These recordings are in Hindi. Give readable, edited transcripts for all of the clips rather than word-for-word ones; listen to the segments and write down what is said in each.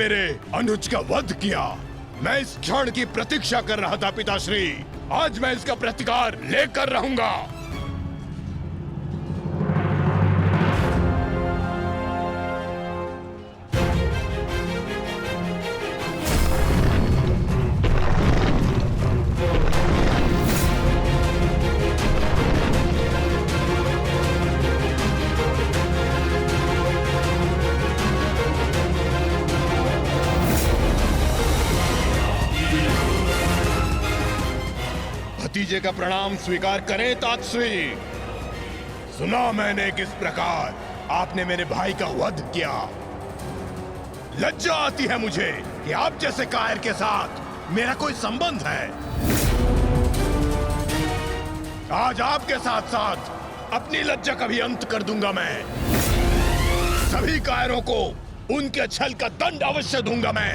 मेरे अनुज का वध किया। मैं इस क्षण की प्रतीक्षा कर रहा था पिताश्री। आज मैं इसका प्रतिकार लेकर रहूंगा। भतीजे का प्रणाम स्वीकार करें तातश्री। सुना मैंने किस प्रकार आपने मेरे भाई का वध किया। लज्जा आती है मुझे कि आप जैसे कायर के साथ मेरा कोई संबंध है। आज आपके साथ साथ अपनी लज्जा का भी अंत कर दूंगा मैं। सभी कायरों को उनके छल का दंड अवश्य दूंगा मैं।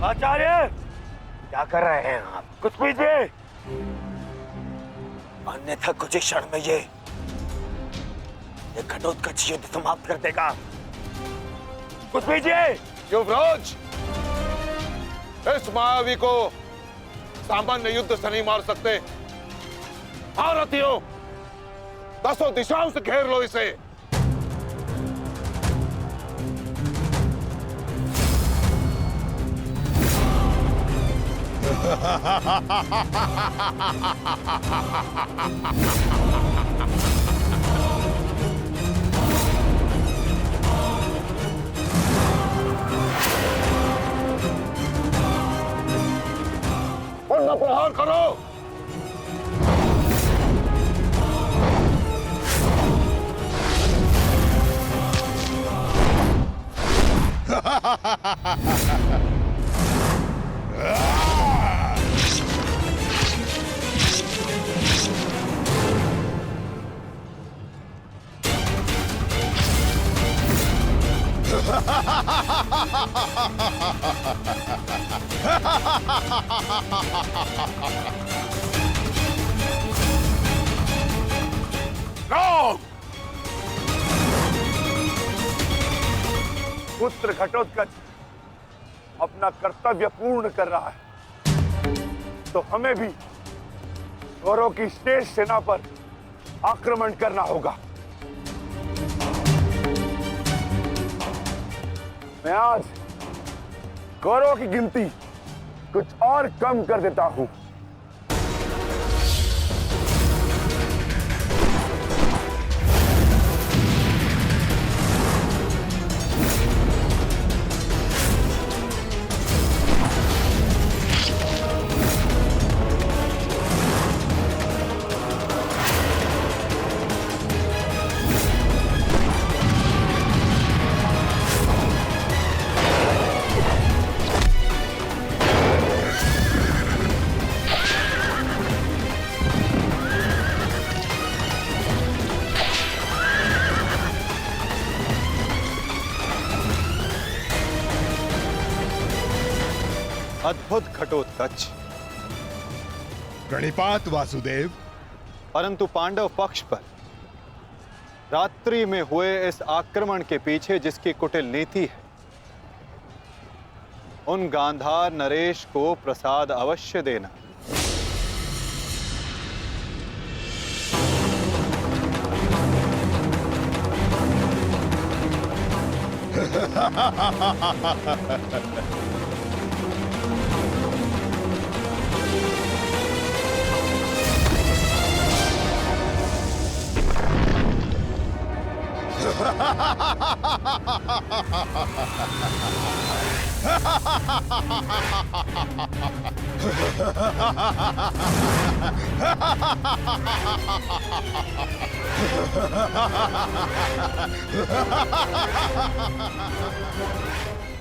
आचार्य, क्या कर रहे हैं आप? कुछ पीजिए, अन्यथा कुछ ही क्षण में ये घटोत्कच युद्ध समाप्त कर देगा। कुछ पीजिए। युवराज, इस मायावी को सामान्य युद्ध से नहीं मार सकते। भारतीयों, 10 दिशाओं से घेर लो इसे। पुनः प्रहार करो। पुत्र घटोत्कच अपना कर्तव्य पूर्ण कर रहा है, तो हमें भी कौरवों की शेष सेना पर आक्रमण करना होगा। मैं आज कौरवों की गिनती कुछ और कम कर देता हूं। अद्भुत घटोत्कच। प्रणिपात वासुदेव। परंतु पांडव पक्ष पर रात्रि में हुए इस आक्रमण के पीछे जिसकी कुटिल नीति है, उन गांधार नरेश को प्रसाद अवश्य देना।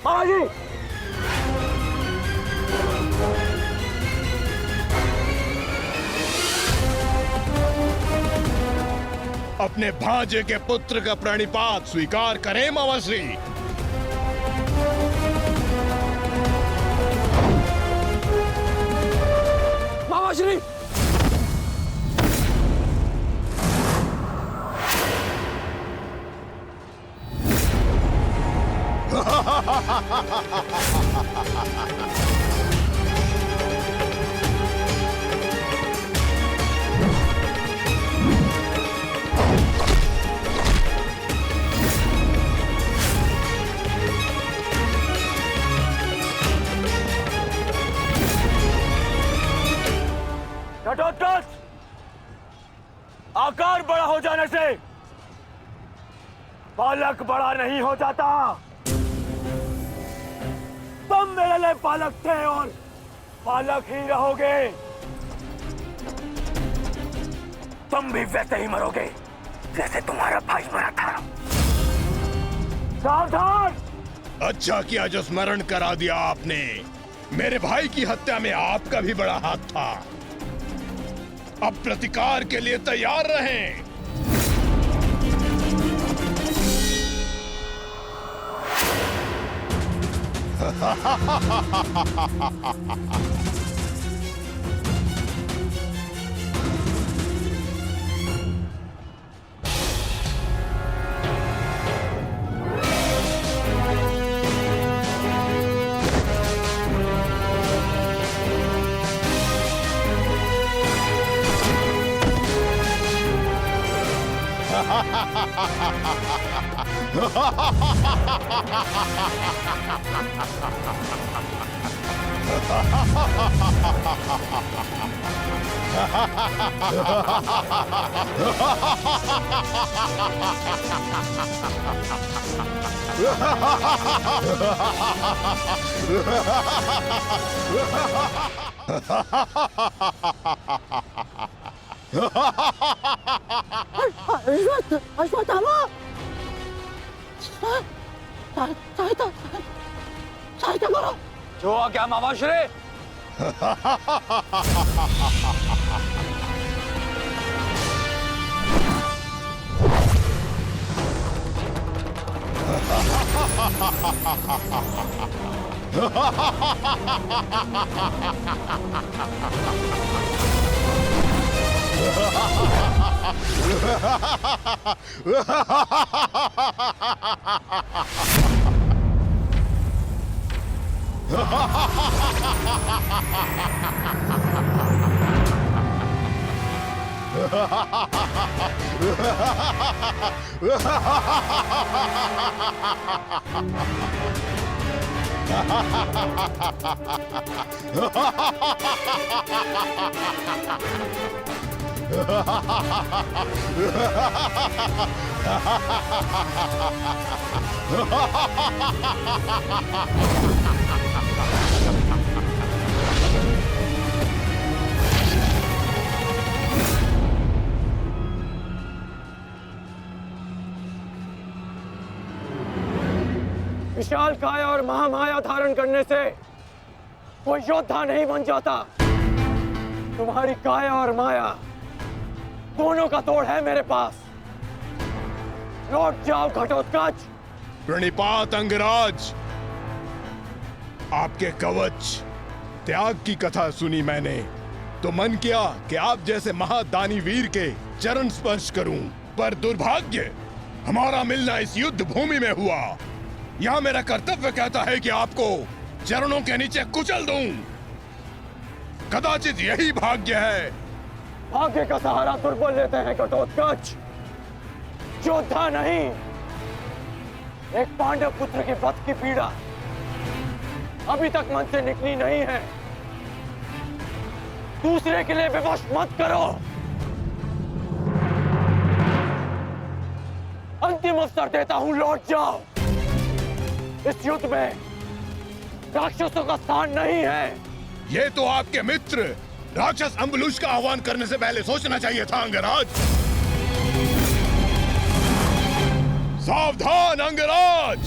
मामा जी, अपने भांजे के पुत्र का प्रणिपात स्वीकार करें मामाश्री। मामाश्री, घटोत्कच, आकार बड़ा हो जाने से बालक बड़ा नहीं हो जाता। तुम मेरे लिए बालक थे और बालक ही रहोगे। तुम भी वैसे ही मरोगे जैसे तुम्हारा भाई मरा था। सावधान! अच्छा किया जो स्मरण करा दिया आपने। मेरे भाई की हत्या में आपका भी बड़ा हाथ था। अब प्रतिकार के लिए तैयार रहें। अश्वत्थामा, सहायता करो। जो आ क्या मामाश्री? विशाल काय और महामाया धारण करने से कोई योद्धा नहीं बन जाता। तुम्हारी काया और माया दोनों का तोड़ है मेरे पास। लौट जाओ घटोत्कच। प्रणिपात अंगराज। आपके कवच त्याग की कथा सुनी मैंने तो मन किया कि आप जैसे महादानी वीर के चरण स्पर्श करूं, पर दुर्भाग्य हमारा मिलना इस युद्ध भूमि में हुआ। यहाँ मेरा कर्तव्य कहता है कि आपको चरणों के नीचे कुचल दूं। कदाचित यही भाग्य है। भाग्य का सहारा दुर्बल लेते हैं घटोत्कच, योद्धा नहीं। एक पांडव पुत्र के वध की पीड़ा अभी तक मन से निकली नहीं है। दूसरे के लिए विवश मत करो। अंतिम अवसर देता हूं, लौट जाओ। इस युद्ध में राक्षसों का स्थान नहीं है। ये तो आपके मित्र राक्षस अम्बुलुश का आह्वान करने से पहले सोचना चाहिए था अंगराज। सावधान अंगराज।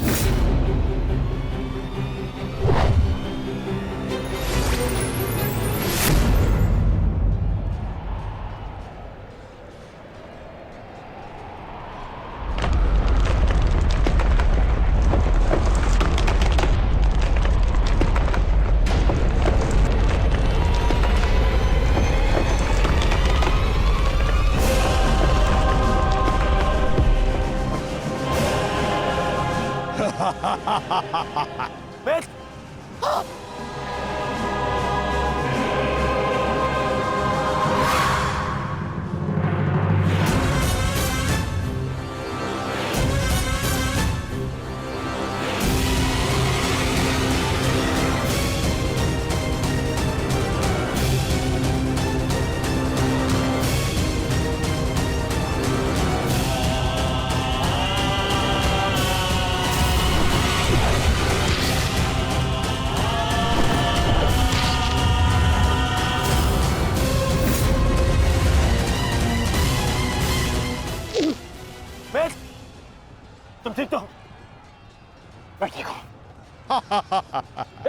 मित्र, तुम ठीक तो हो? मैं ठीक हूं।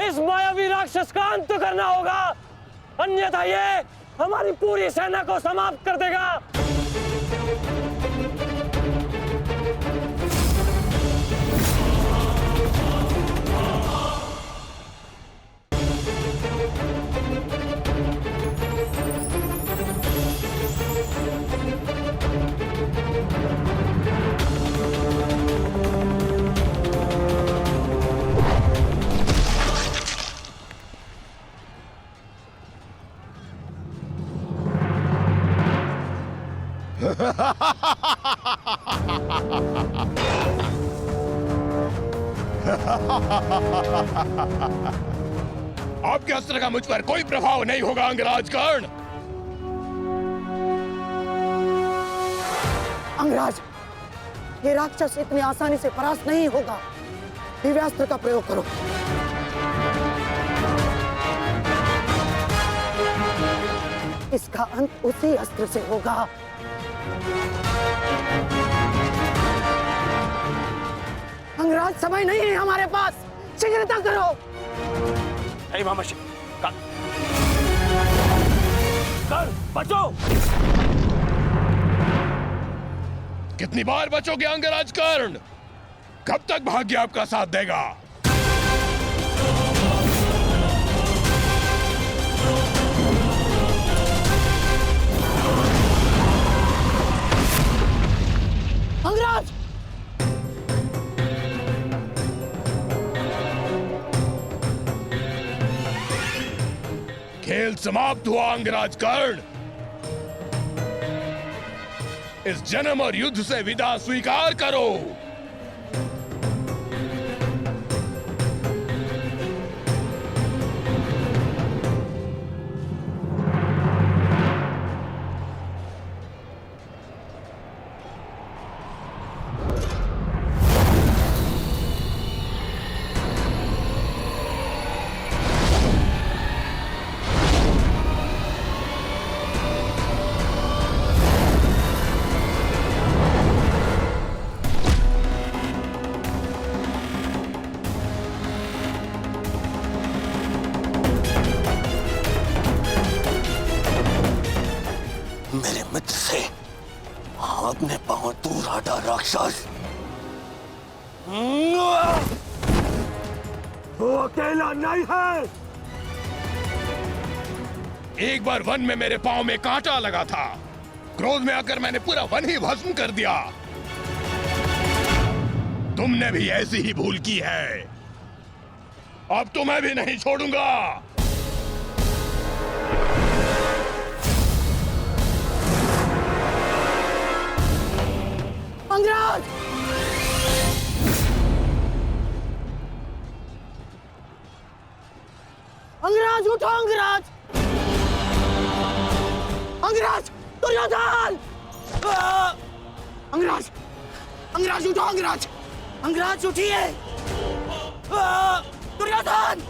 इस मायावी राक्षस का अंत करना होगा, अन्यथा ये हमारी पूरी सेना को समाप्त कर देगा। आपके अस्त्र का मुझ पर कोई प्रभाव नहीं होगा अंगराज कर्ण। अंगराज, ये राक्षस इतनी आसानी से परास्त नहीं होगा। दिव्यास्त्र का प्रयोग करो। इसका अंत उसी अस्त्र से होगा। अंगराज, समय नहीं है हमारे पास, शीघ्रता करो। कर, बचो। कितनी बार बचोगे अंगराज कर्ण? कब तक भाग्य आपका साथ देगा? अंगराज, खेल समाप्त हुआ अंगराज कर्ण। इस जन्म और युद्ध से विदा स्वीकार करो। मेरे मित्र से अपने पांव दूर हटा राक्षस। वो अकेला नहीं है। एक बार वन में मेरे पांव में कांटा लगा था। क्रोध में आकर मैंने पूरा वन ही भस्म कर दिया। तुमने भी ऐसी ही भूल की है। अब तो मैं भी नहीं छोड़ूंगा। अंगराज, अंगराज उठो। अंगराज, अंगराज, दुर्योधन। अंगराज, अंगराज उठो, अंगराज, अंगराज उठिए। दुर्योधन!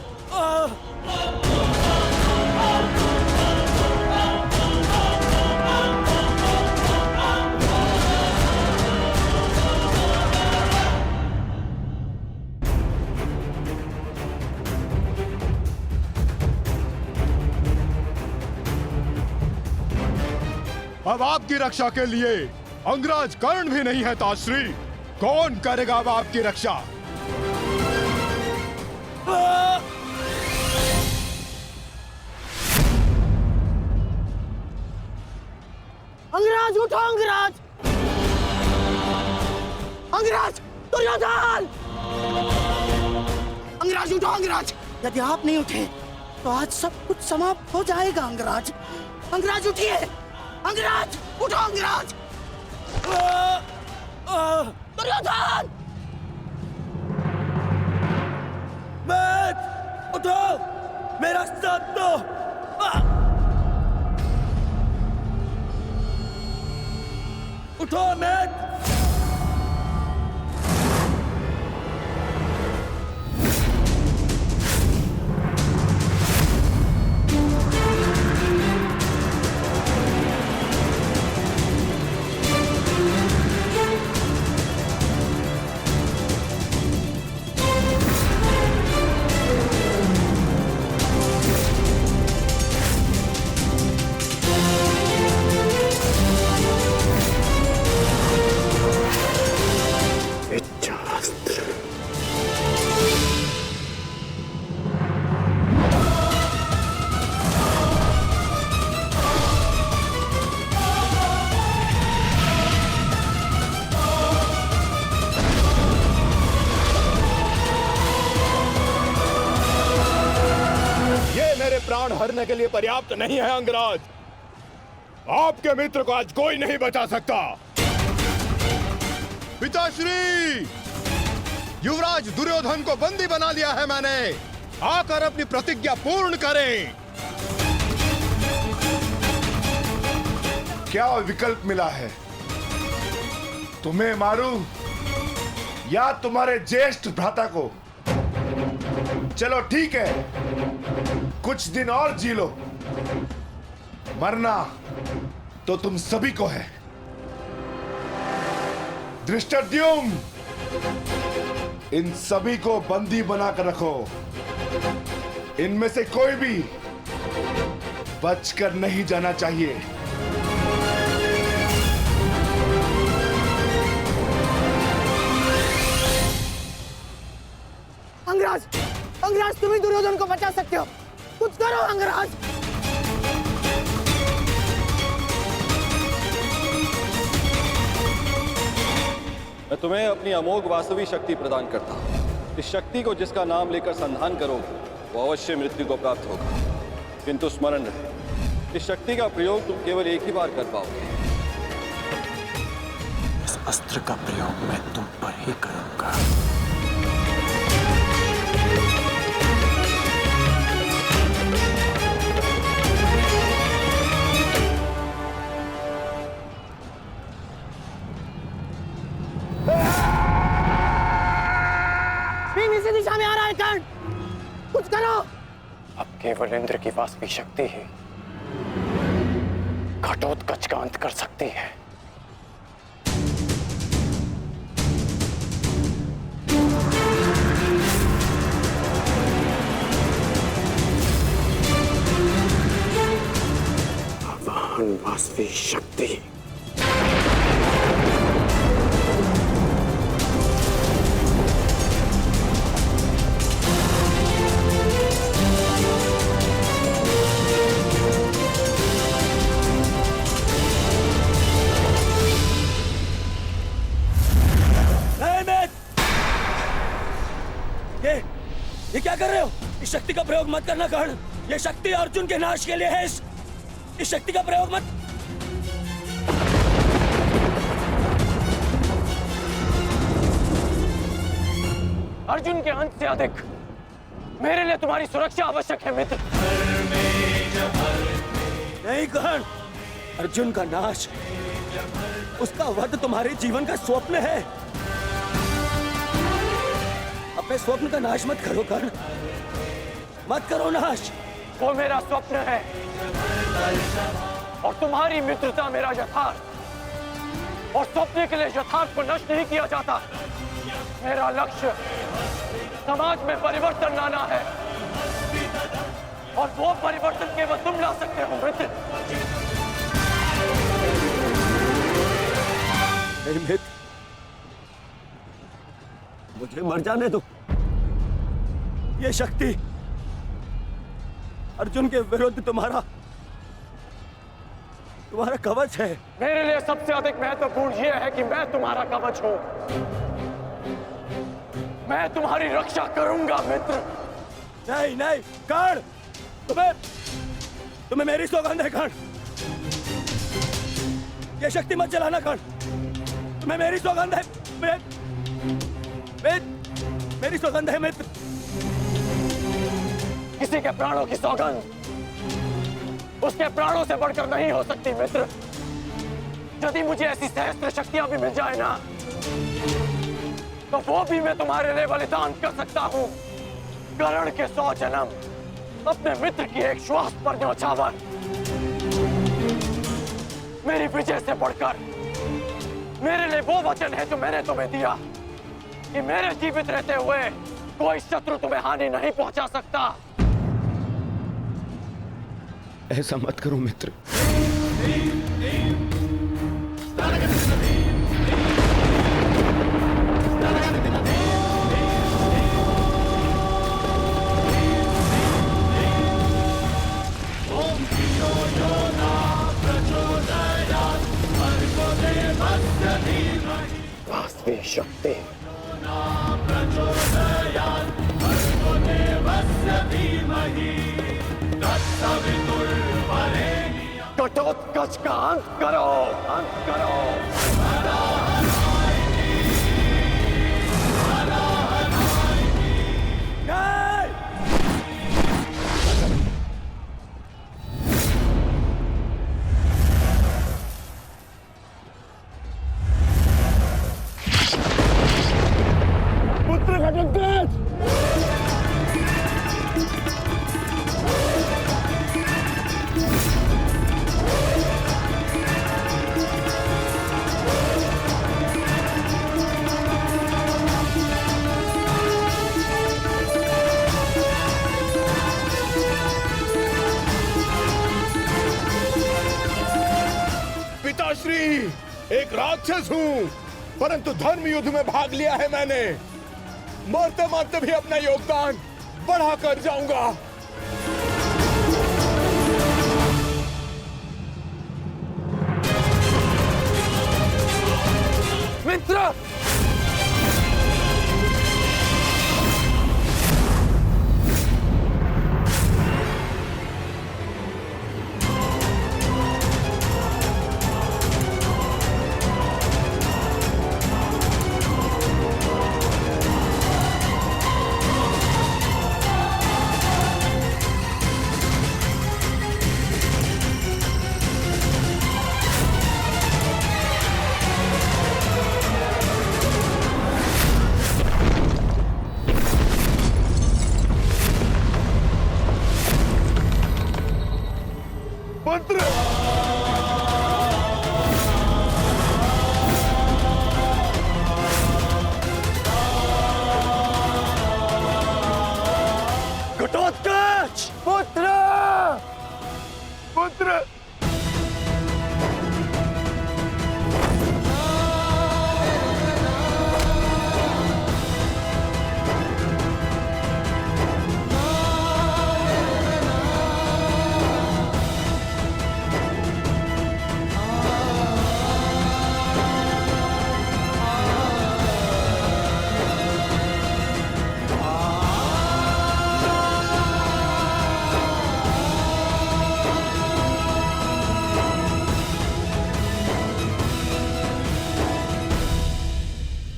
अब आपकी रक्षा के लिए अंगराज कर्ण भी नहीं है ताश्री। कौन करेगा अब आपकी रक्षा? अंगराज उठो, अंगराज, अंगराज! दुर्योधन! अंगराज उठो, अंगराज! यदि आप नहीं उठे तो आज सब कुछ समाप्त हो जाएगा। अंगराज, अंगराज उठिए, अंगराज उठो, अंगराज! दुर्योधन! मत उठो, मेरा साथ दो। उठो मत। प्राण हरने के लिए पर्याप्त नहीं है अंगराज। आपके मित्र को आज कोई नहीं बचा सकता। पिताश्री, युवराज दुर्योधन को बंदी बना लिया है मैंने। आकर अपनी प्रतिज्ञा पूर्ण करें। क्या विकल्प मिला है? तुम्हें मारूं या तुम्हारे ज्येष्ठ भ्राता को? चलो ठीक है, कुछ दिन और जी लो। मरना तो तुम सभी को है। धृष्टद्युम्न, इन सभी को बंदी बनाकर रखो। इनमें से कोई भी बचकर नहीं जाना चाहिए। अंगराज, अंगराज, तुम ही दुर्योधन को बचा सकते हो। कुछ करो अंगराज। मैं तुम्हें अपनी अमोघ वास्तविक शक्ति प्रदान करता हूँ। इस शक्ति को जिसका नाम लेकर संधान करोगे वो अवश्य मृत्यु को प्राप्त होगा। किंतु स्मरण रहे, इस शक्ति का प्रयोग तुम केवल एक ही बार कर पाओगे। इस अस्त्र का प्रयोग मैं तुम पर ही करूंगा। इसी दिशा में आ रहा है कर्ण, कुछ करो। अब केवल इंद्र की वास्तविक शक्ति ही घटोत्कच का अंत कर सकती है। आवाहन वास्तविक शक्ति। ये क्या कर रहे हो? इस शक्ति का प्रयोग मत करना कर्ण। ये शक्ति अर्जुन के नाश के लिए है। इस शक्ति का प्रयोग मत। अर्जुन के अंत से अधिक मेरे लिए तुम्हारी सुरक्षा आवश्यक है मित्र। नहीं कर्ण, अर्जुन का नाश उसका वध तुम्हारे जीवन का स्वप्न है। अपने स्वप्न का नाश मत करो कर्ण, मत करो नाश। वो मेरा स्वप्न है और तुम्हारी मित्रता मेरा यथार्थ, और स्वप्न के लिए यथार्थ को नष्ट नहीं किया जाता। मेरा लक्ष्य समाज में परिवर्तन लाना है, और वो परिवर्तन केवल तुम ला सकते हो मित्र। मित्र, मुझे मर जाने दो। ये शक्ति अर्जुन के विरुद्ध तुम्हारा कवच है। मेरे लिए सबसे अधिक महत्वपूर्ण यह है कि मैं तुम्हारा कवच हूं। मैं तुम्हारी रक्षा करूंगा मित्र। नहीं नहीं कर्ण, तुम्हें मेरी सौगंध है कर्ण। ये शक्ति मत चलाना कर्ण, तुम्हें मेरी सौगंध है। मेरी सौगंध है मित्र। किसी के प्राणों की सौगंध उसके प्राणों से बढ़कर नहीं हो सकती मित्र। यदि मुझे ऐसी सहस्त्र शक्तियां भी मिल जाए ना, तो वो भी मैं तुम्हारे लिए बलिदान कर सकता हूं। कर्ण के 100 जन्म, अपने मित्र की एक श्वास पर न्यौछावर। मेरी विजय से बढ़कर मेरे लिए वो वचन है जो मैंने तुम्हें दिया कि मेरे जीवित रहते हुए कोई शत्रु तुम्हें हानि नहीं पहुंचा सकता। ऐसा मत करो मित्र। वास्तविक शक्ति घटोत्कच का अंत करो, अंत करो। पुत्र घटोत्कच, पिताश्री, एक राक्षस हूं, परंतु धर्म युद्ध में भाग लिया है मैंने। मरते मरते भी अपना योगदान बढ़ाकर जाऊंगा। मित्र, पुत्र घटोत्कच, पुत्र पुत्र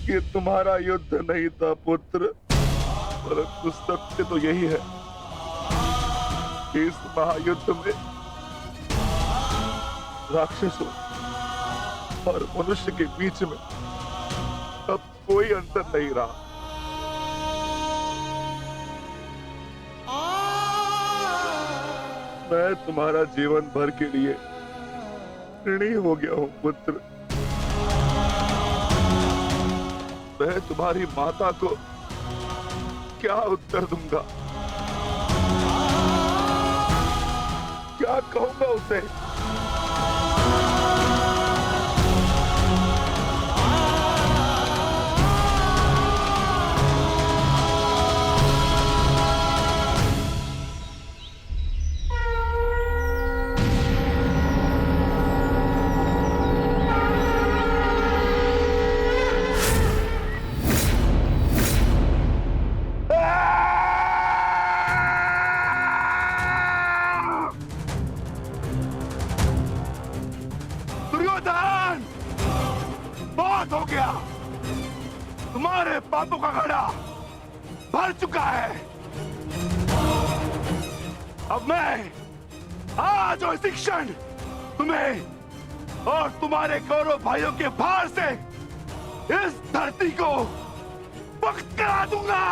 ये तुम्हारा युद्ध नहीं था पुत्र, परंतु सत्य तो यही है कि इस महायुद्ध में राक्षसों और मनुष्य के बीच में अब कोई अंतर नहीं रहा। मैं तुम्हारा जीवन भर के लिए ऋणी हो गया हूं पुत्र। मैं तुम्हारी माता को क्या उत्तर दूंगा, क्या कहूंगा उसे? दुर्योधन, बहुत हो गया। तुम्हारे पापों का घड़ा भर चुका है। अब मैं आज और इसी क्षण तुम्हें और तुम्हारे कौरव भाइयों के भार से इस धरती को मुक्त करा दूंगा।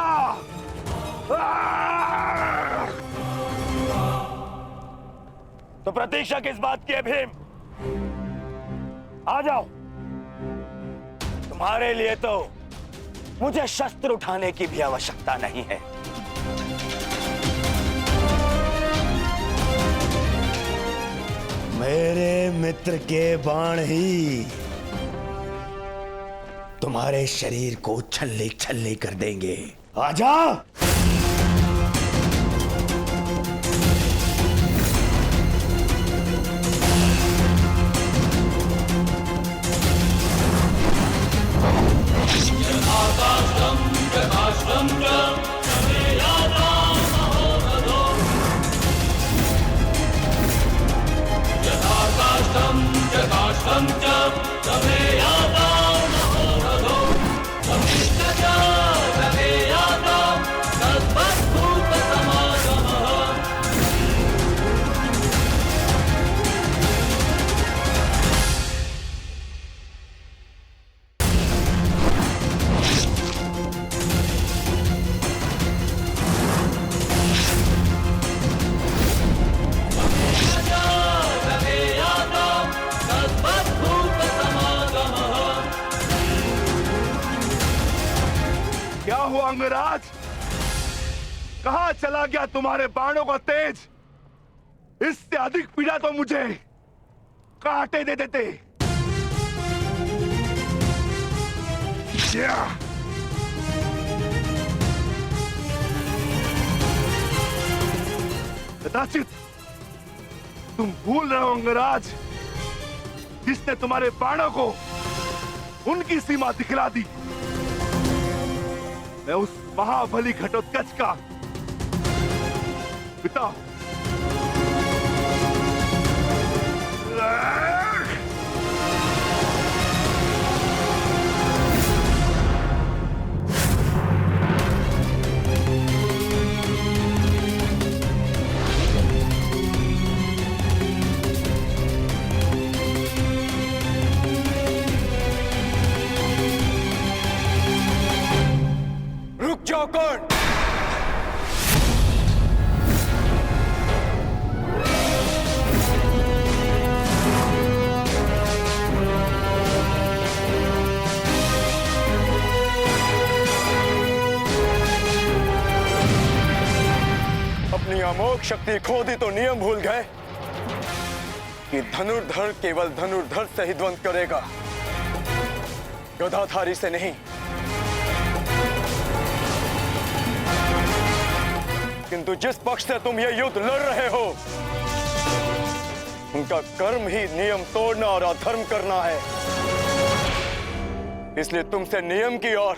तो प्रतीक्षा किस बात की है भीम? आ जाओ। तुम्हारे लिए तो मुझे शस्त्र उठाने की भी आवश्यकता नहीं है। मेरे मित्र के बाण ही तुम्हारे शरीर को छल्ले छल्ले कर देंगे। आजा। क्या हुआ अंगराज? कहां चला गया तुम्हारे बाणों का तेज? इससे अधिक पीड़ा तो मुझे कांटे दे देते। कदाचित तुम भूल रहे हो अंगराज, जिसने तुम्हारे बाणों को उनकी सीमा दिखला दी। मैं उस महाबली घटोत्कच का पिता। रुक जाओ कौन? अपनी अमोघ शक्ति खो दी तो नियम भूल गए कि धनुर्धर केवल धनुर्धर से ही द्वंद करेगा, गदाधारी से नहीं। किंतु जिस पक्ष से तुम ये युद्ध लड़ रहे हो, उनका कर्म ही नियम तोड़ना और अधर्म करना है। इसलिए तुमसे नियम की और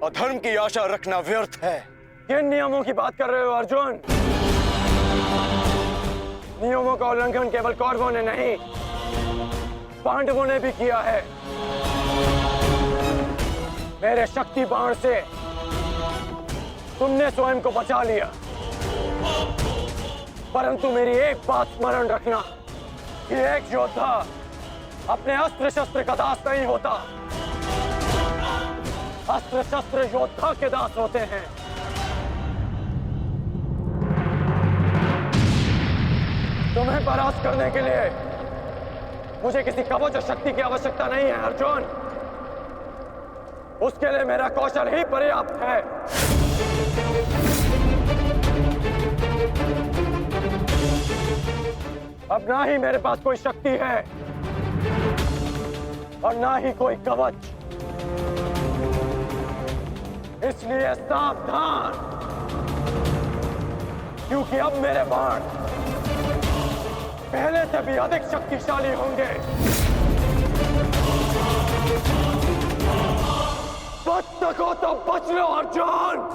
अधर्म की आशा रखना व्यर्थ है। किन नियमों की बात कर रहे हो अर्जुन? नियमों का उल्लंघन केवल कौरवों ने नहीं, पांडवों ने भी किया है। मेरे शक्ति बाण से तुमने स्वयं को बचा लिया, परंतु मेरी एक बात स्मरण रखना कि एक योद्धा अपने अस्त्र शस्त्र का दास नहीं होता, अस्त्र शस्त्र योद्धा के दास होते हैं। तुम्हें परास्त करने के लिए मुझे किसी कवच और शक्ति की आवश्यकता नहीं है अर्जुन, उसके लिए मेरा कौशल ही पर्याप्त है। अब ना ही मेरे पास कोई शक्ति है और ना ही कोई कवच, इसलिए सावधान, क्योंकि अब मेरे बाण पहले से भी अधिक शक्तिशाली होंगे। बच सको तो बच लो अर्जुन।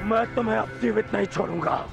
मैं तुम्हें अब जीवित नहीं छोड़ूंगा।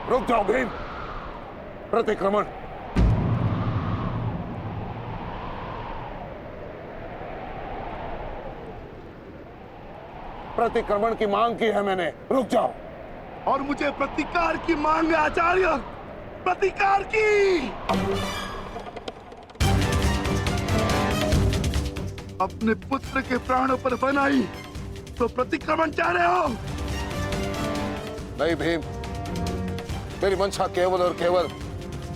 रुक जाओ भीम, प्रतिक्रमण। प्रतिक्रमण की मांग की है मैंने, रुक जाओ। और मुझे प्रतिकार की मांग है आचार्य, प्रतिकार की। अपने पुत्र के प्राणों पर बनाई तो प्रतिक्रमण चाह रहे हो? नहीं भीम, मेरी मंशा केवल और केवल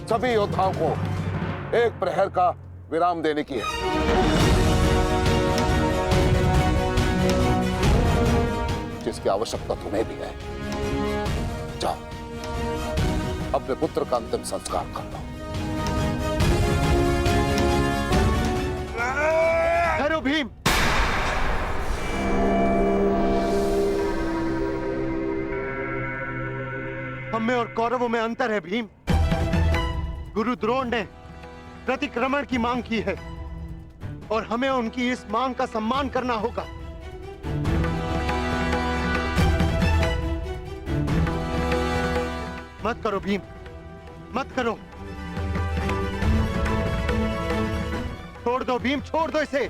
सभी योद्धाओं को एक प्रहर का विराम देने की है। जिसकी आवश्यकता तुम्हें भी है। जाओ, अपने पुत्र का अंतिम संस्कार कर लो। करो भीम। हम में और कौरवों में अंतर है भीम। गुरु द्रोण ने प्रतिक्रमण की मांग की है और हमें उनकी इस मांग का सम्मान करना होगा। मत करो भीम, मत करो। छोड़ दो भीम, छोड़ दो इसे।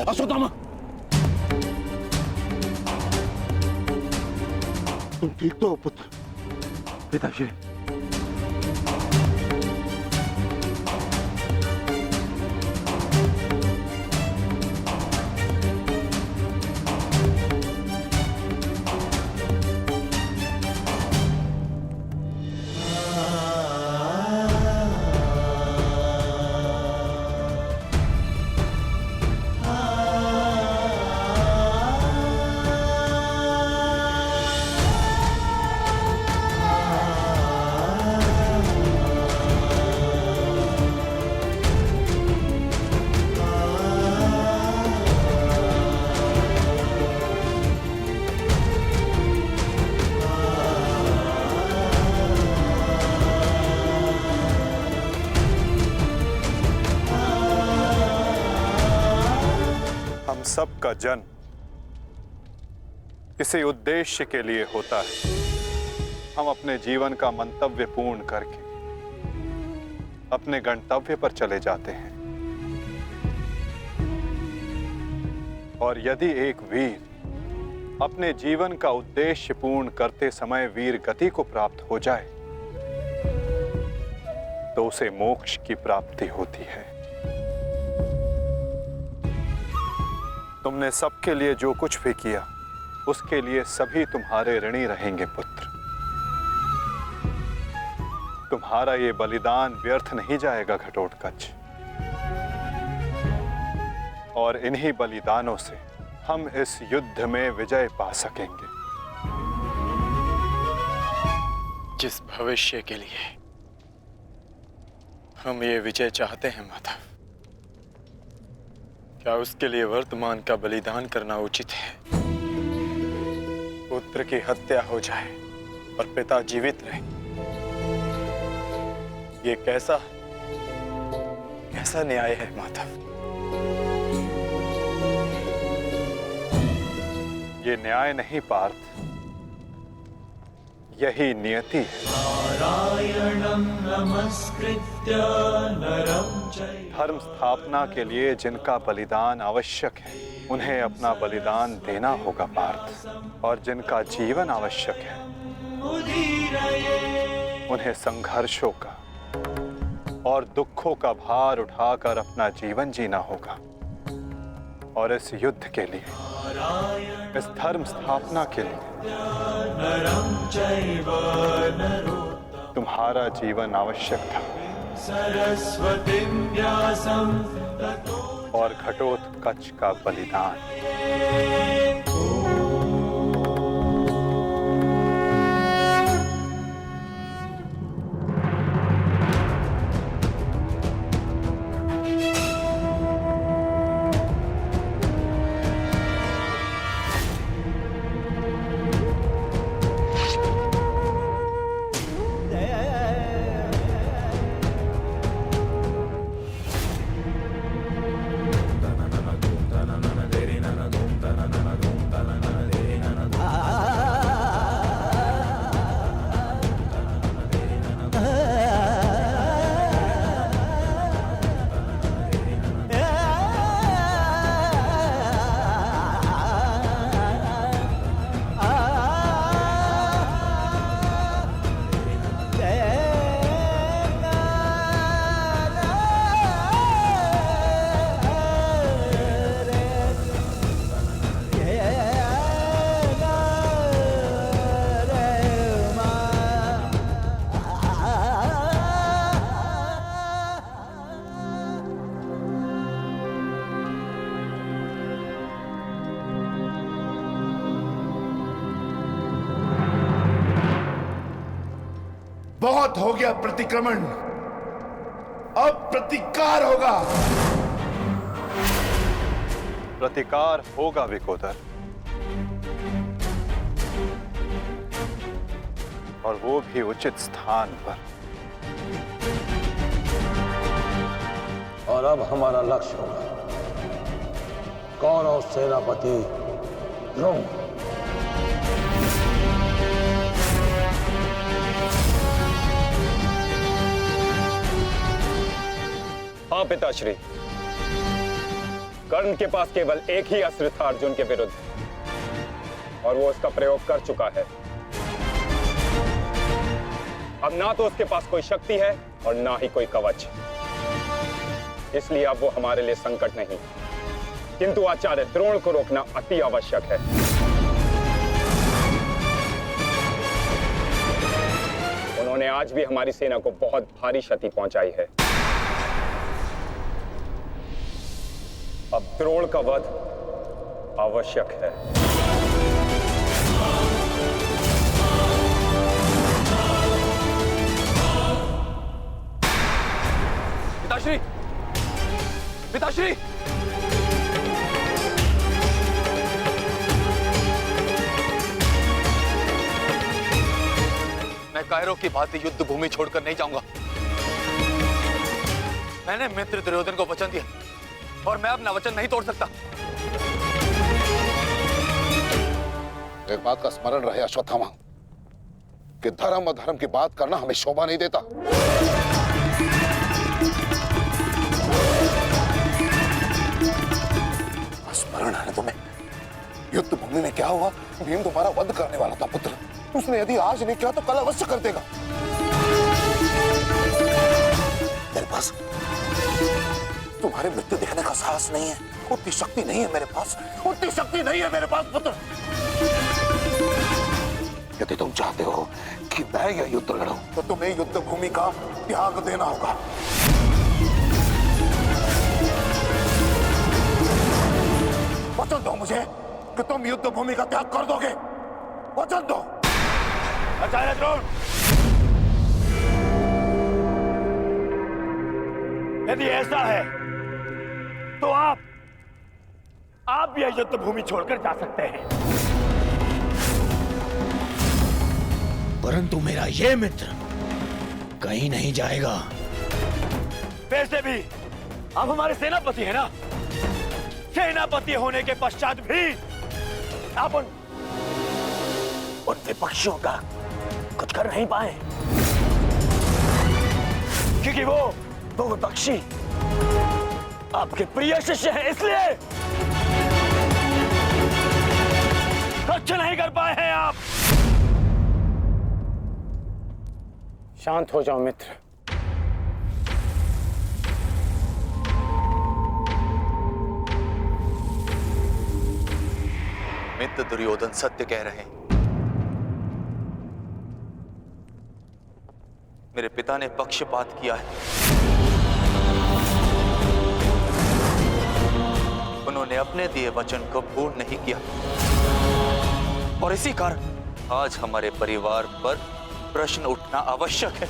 अश्वत्थामा, तुम ठीक तो हो पुत्र? पिताश्री, सबका जन्म किसी उद्देश्य के लिए होता है। हम अपने जीवन का मंतव्य पूर्ण करके अपने गंतव्य पर चले जाते हैं। और यदि एक वीर अपने जीवन का उद्देश्य पूर्ण करते समय वीर गति को प्राप्त हो जाए तो उसे मोक्ष की प्राप्ति होती है। तुमने सबके लिए जो कुछ भी किया उसके लिए सभी तुम्हारे ऋणी रहेंगे पुत्र। तुम्हारा ये बलिदान व्यर्थ नहीं जाएगा घटोत्कच। और इन्हीं बलिदानों से हम इस युद्ध में विजय पा सकेंगे। जिस भविष्य के लिए हम ये विजय चाहते हैं माता, क्या उसके लिए वर्तमान का बलिदान करना उचित है? पुत्र की हत्या हो जाए और पिता जीवित रहे, ये कैसा न्याय है माधव? ये न्याय नहीं पार्थ, यही नियति है। धर्म स्थापना के लिए जिनका बलिदान आवश्यक है उन्हें अपना बलिदान देना होगा पार्थ। और जिनका जीवन आवश्यक है उन्हें संघर्षों का और दुखों का भार उठाकर अपना जीवन जीना होगा। और इस युद्ध के लिए, इस धर्म स्थापना के लिए तुम्हारा जीवन आवश्यक था। और घटोत्कच का बलिदान। बहुत हो गया प्रतिक्रमण, अब प्रतिकार होगा। प्रतिकार होगा विकोदर, और वो भी उचित स्थान पर। और अब हमारा लक्ष्य होगा कौरव सेनापति द्रोण। हाँ पिताश्री, कर्ण के पास केवल एक ही अस्त्र था अर्जुन के विरुद्ध, और वो उसका प्रयोग कर चुका है। अब ना तो उसके पास कोई शक्ति है और ना ही कोई कवच, इसलिए अब वो हमारे लिए संकट नहीं, किंतु आचार्य द्रोण को रोकना अति आवश्यक है। उन्होंने आज भी हमारी सेना को बहुत भारी क्षति पहुंचाई है। अब द्रोण का वध आवश्यक है। पिताश्री, पिताश्री, मैं कायरों की भांति युद्ध भूमि छोड़कर नहीं जाऊंगा। मैंने मित्र दुर्योधन को वचन दिया और मैं अपना वचन नहीं तोड़ सकता। एक बात का स्मरण रहे अश्वत्थामा, कि धर्म और धर्म की बात करना हमें शोभा नहीं देता। स्मरण है तुम्हें युद्ध भूमि में क्या हुआ? भीम तुम्हारा वध करने वाला था पुत्र। उसने यदि आज नहीं किया तो कल अवश्य कर देगा। मेरे पास तुम्हारे मृत्यु देखने का साहस नहीं है, उतनी शक्ति नहीं है मेरे पास, उतनी शक्ति नहीं है मेरे पास पुत्र। यदि तुम चाहते हो कि मैं यह युद्ध लड़ूं, तो तुम्हें युद्ध भूमि का त्याग देना होगा। वचन दो मुझे कि तुम युद्ध भूमि का त्याग कर दोगे। वचन दो। आचार्य द्रोण, यदि ऐसा है तो आप यह युद्ध भूमि छोड़कर जा सकते हैं, परंतु मेरा ये मित्र कहीं नहीं जाएगा। वैसे भी आप हमारे सेनापति हैं ना। सेनापति होने के पश्चात भी आप उन विपक्षियों का कुछ कर नहीं पाए, क्योंकि वो विपक्षी आपके प्रिय शिष्य हैं, इसलिए कुछ नहीं कर पाए हैं आप। शांत हो जाओ मित्र। मित्र दुर्योधन सत्य कह रहे हैं। मेरे पिता ने पक्षपात किया है। उन्होंने अपने दिए वचन को पूर्ण नहीं किया, और इसी कारण आज हमारे परिवार पर प्रश्न उठना आवश्यक है।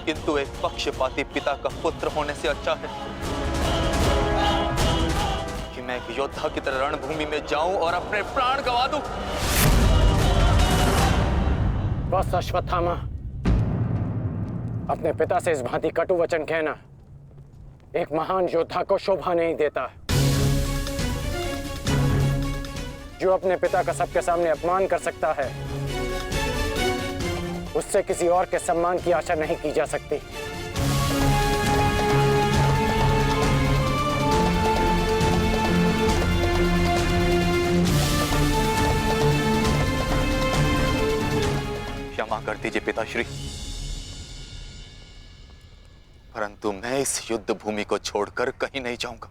किंतु एक पक्षपाती पिता का पुत्र होने से अच्छा है कि मैं एक योद्धा की तरह रणभूमि में जाऊं और अपने प्राण गंवा दूं। बस अश्वत्थामा, अपने पिता से इस भांति कटु वचन कहना एक महान योद्धा को शोभा नहीं देता। जो अपने पिता का सबके सामने अपमान कर सकता है, उससे किसी और के सम्मान की आशा नहीं की जा सकती। क्षमा कर दीजिए पिताश्री, परंतु मैं इस युद्ध भूमि को छोड़कर कहीं नहीं जाऊंगा।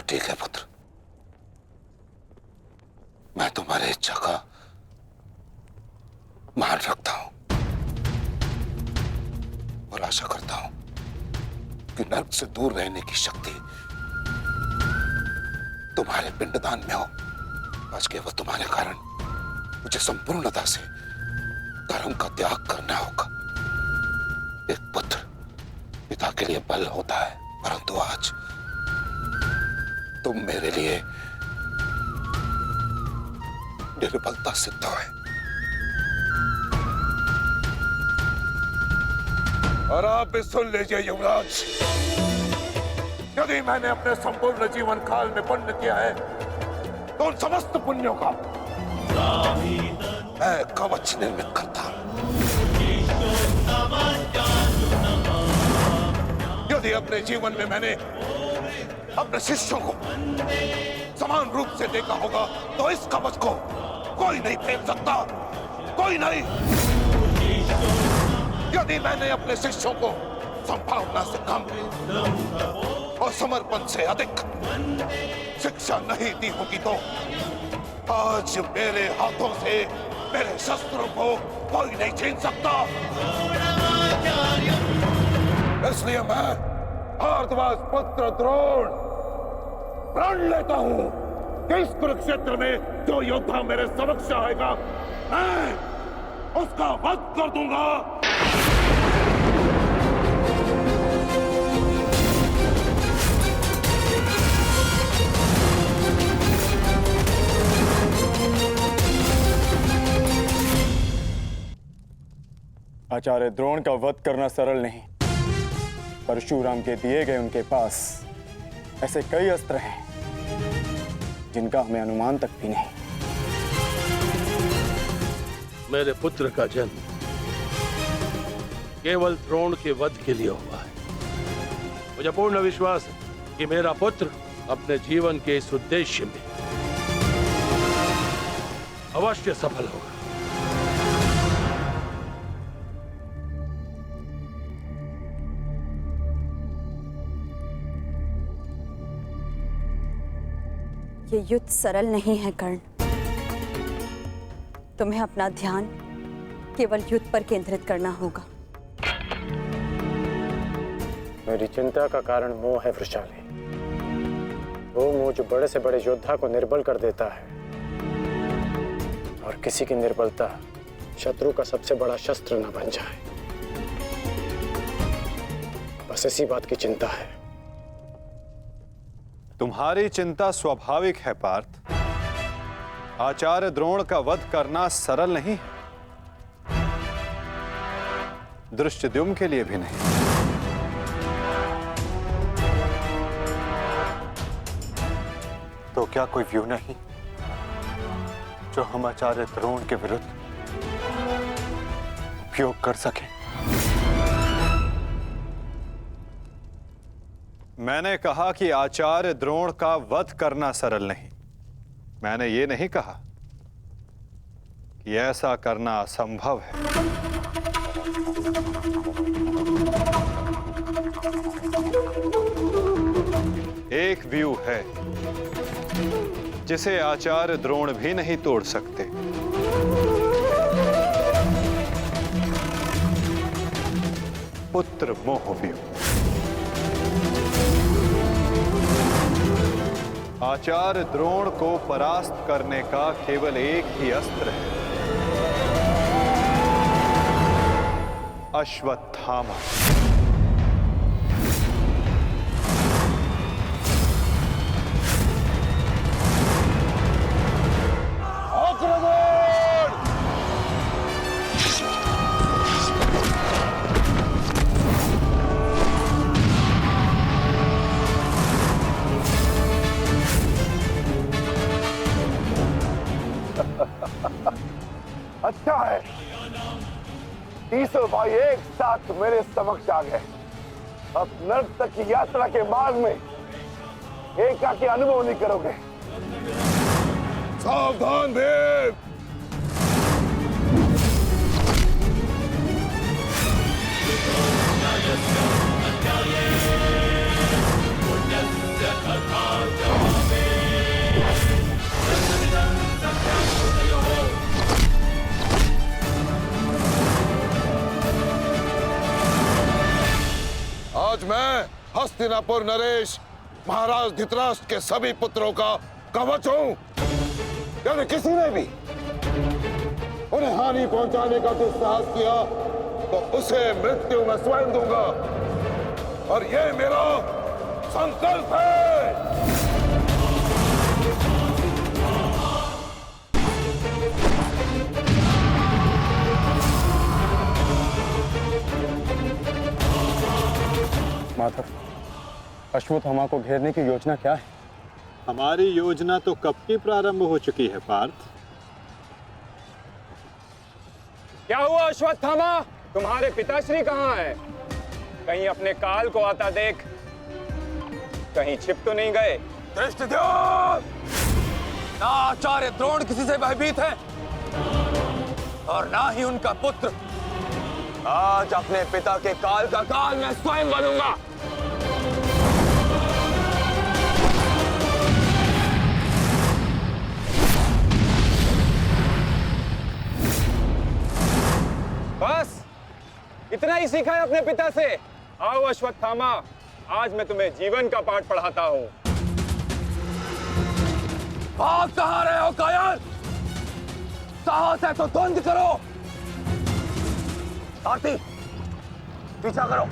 ठीक है पुत्र, मैं तुम्हारी इच्छा का मान रखता हूं और आशा करता हूं कि नर्क से दूर रहने की शक्ति तुम्हारे पिंडदान में हो। आज केवल तुम्हारे कारण मुझे संपूर्णता से धर्म का त्याग करना होगा। एक पुत्र पिता के लिए बल होता है, परंतु आज तुम मेरे लिए निर्बलता सिद्ध हुए। और आप भी सुन लीजिए युवराज, यदि मैंने अपने संपूर्ण जीवन काल में पुण्य किया है तो उन समस्त पुण्यों का मैं कवच निर्मित करता हूं। यदि अपने जीवन में मैंने अपने शिष्यों को समान रूप से देखा होगा तो इस कवच को कोई नहीं फेंक सकता, कोई नहीं। यदि मैंने अपने शिष्यों को संभावना से कम और समर्पण से अधिक शिक्षा नहीं दी होगी तो आज मेरे हाथों से मेरे शस्त्रों को कोई नहीं छीन सकता। इसलिए मैं भारद्वाज पुत्र द्रोण प्रण लेता हूं कि इस कुरुक्षेत्र में जो योद्धा मेरे समक्ष आएगा मैं उसका वध कर दूंगा। आचार्य द्रोण का वध करना सरल नहीं। परशुराम के दिए गए उनके पास ऐसे कई अस्त्र हैं जिनका हमें अनुमान तक भी नहीं। मेरे पुत्र का जन्म केवल द्रोण के वध के लिए हुआ है। मुझे पूर्ण विश्वास है कि मेरा पुत्र अपने जीवन के इस उद्देश्य में अवश्य सफल होगा। ये युद्ध सरल नहीं है कर्ण। तुम्हें अपना ध्यान केवल युद्ध पर केंद्रित करना होगा। मेरी चिंता का कारण मोह है वृषाली। वो मोह जो बड़े से बड़े योद्धा को निर्बल कर देता है और किसी की निर्बलता शत्रु का सबसे बड़ा शस्त्र न बन जाए, बस इसी बात की चिंता है। तुम्हारी चिंता स्वाभाविक है पार्थ। आचार्य द्रोण का वध करना सरल नहीं है, दृष्टद्युम्न के लिए भी नहीं। तो क्या कोई व्यू नहीं जो हम आचार्य द्रोण के विरुद्ध उपयोग कर सकें? मैंने कहा कि आचार्य द्रोण का वध करना सरल नहीं। मैंने ये नहीं कहा कि ऐसा करना असंभव है। एक व्यू है जिसे आचार्य द्रोण भी नहीं तोड़ सकते। पुत्र मोह व्यू। आचार्य द्रोण को परास्त करने का केवल एक ही अस्त्र है, अश्वत्थामा। अच्छा है, तीसों भाई एक साथ मेरे समक्ष आ गए। अब नर्क तक की यात्रा के मार्ग में एकाकी अनुभव नहीं करोगे। सावधान भीम। पुण्यस्य कथा आज मैं हस्तिनापुर नरेश महाराज धृतराष्ट्र के सभी पुत्रों का कवच हूं। यदि किसी ने भी उन्हें हानि पहुंचाने का दुस्साहस किया तो उसे मृत्यु मैं स्वयं दूंगा, और ये मेरा संकल्प है। माधव, अश्वत्थामा को घेरने की योजना क्या है? हमारी योजना तो कब की प्रारंभ हो चुकी है पार्थ। क्या हुआ अश्वत्थामा? तुम्हारे पिताश्री कहाँ हैं? कहीं अपने काल को आता देख कहीं छिप तो नहीं गए? धृष्टद्युम्न! ना आचार्य द्रोण किसी से भयभीत है और ना ही उनका पुत्र। आज अपने पिता के काल का काल मैं स्वयं बनूंगा। बस इतना ही सीखा है अपने पिता से? आओ अश्वत्थामा, आज मैं तुम्हें जीवन का पाठ पढ़ाता हूं। भाग कहां रहे हो कायर? साहस है तो द्वंद्व करो। सारथी, पीछा करो।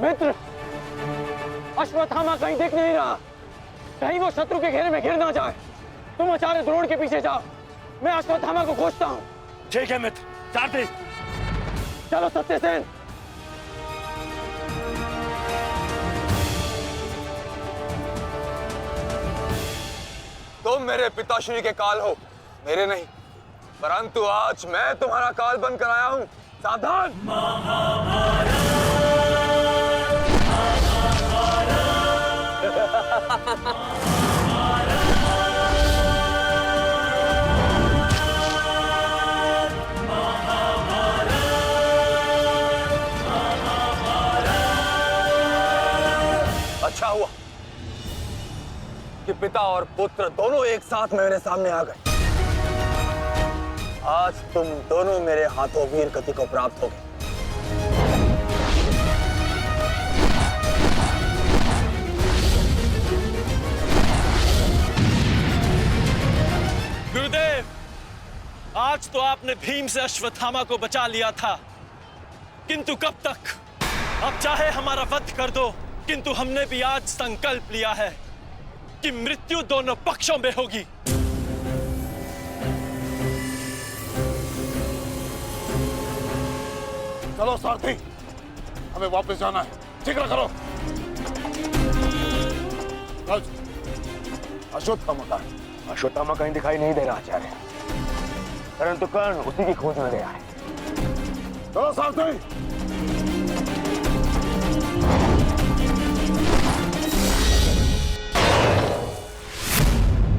मित्र, अश्वत्थामा कहीं दिख नहीं रहा। कहीं वो शत्रु के घेरे में घिर ना जाए। तुम आचार्य द्रोण के पीछे जाओ, मैं अश्वत्थामा को खोजता हूँ। ठीक है मित्र। सारथी, चलो सत्यसेन। तुम मेरे पिताश्री के काल हो, मेरे नहीं। परंतु आज मैं तुम्हारा काल बनकर आया हूं। सावधान! अच्छा हुआ कि पिता और पुत्र दोनों एक साथ मेरे सामने आ गए। आज तुम दोनों मेरे हाथों वीर गति को प्राप्त हो गए। गुरुदेव, आज तो आपने भीम से अश्वत्थामा को बचा लिया था, किंतु कब तक? अब चाहे हमारा वध कर दो, किंतु हमने भी आज संकल्प लिया है कि मृत्यु दोनों पक्षों में होगी। चलो सारथी, हमें वापस जाना है। जिक्र करो। अश्वत्थामा का अश्वत्थामा कहीं दिखाई नहीं दे रहा आचार्य, परंतु कर्ण उसी की खोज में गया है। चलो सारथी।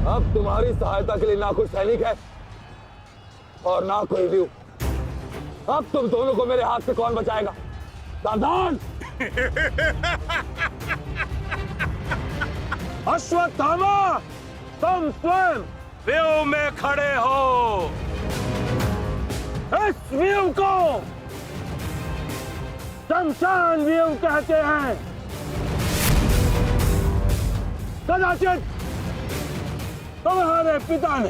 अब तुम्हारी सहायता के लिए ना कोई सैनिक है और ना कोई व्यू। अब तुम दोनों को मेरे हाथ से कौन बचाएगा? सावधान! अश्वत्थामा, तुम स्वयं व्यू में खड़े हो। इस व्यू को शमशान व्यू कहते हैं। कदाचित तुम्हारे पिता ने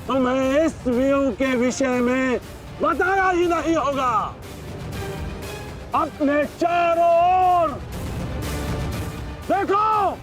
तुम्हें इस व्यू के विषय में बताया ही नहीं होगा। अपने चारों ओर देखो।